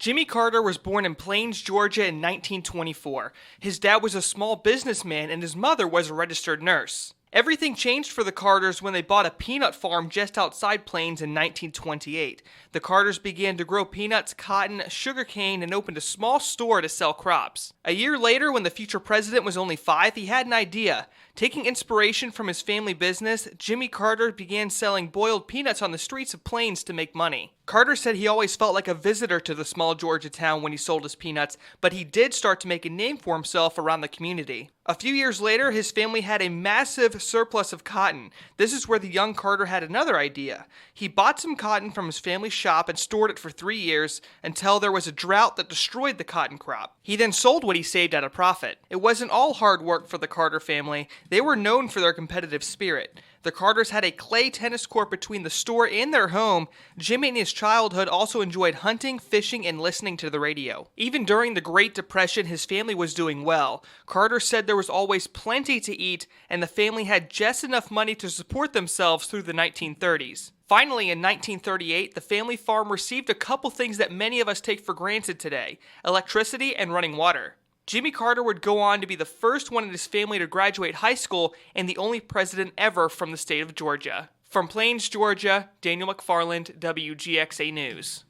Jimmy Carter was born in Plains, Georgia in 1924. His dad was a small businessman and his mother was a registered nurse. Everything changed for the Carters when they bought a peanut farm just outside Plains in 1928. The Carters began to grow peanuts, cotton, sugarcane, and opened a small store to sell crops. A year later, when the future president was only 5, he had an idea. Taking inspiration from his family business, Jimmy Carter began selling boiled peanuts on the streets of Plains to make money. Carter said he always felt like a visitor to the small Georgia town when he sold his peanuts, but he did start to make a name for himself around the community. A few years later, his family had a massive surplus of cotton. This is where the young Carter had another idea. He bought some cotton from his family's shop and stored it for 3 years until there was a drought that destroyed the cotton crop. He then sold what he saved at a profit. It wasn't all hard work for the Carter family. They were known for their competitive spirit. The Carters had a clay tennis court between the store and their home. Jimmy in his childhood also enjoyed hunting, fishing, and listening to the radio. Even during the Great Depression, his family was doing well. Carter said there was always plenty to eat, and the family had just enough money to support themselves through the 1930s. Finally, in 1938, the family farm received a couple things that many of us take for granted today: electricity and running water. Jimmy Carter would go on to be the first one in his family to graduate high school and the only president ever from the state of Georgia. From Plains, Georgia, Daniel McFarland, WGXA News.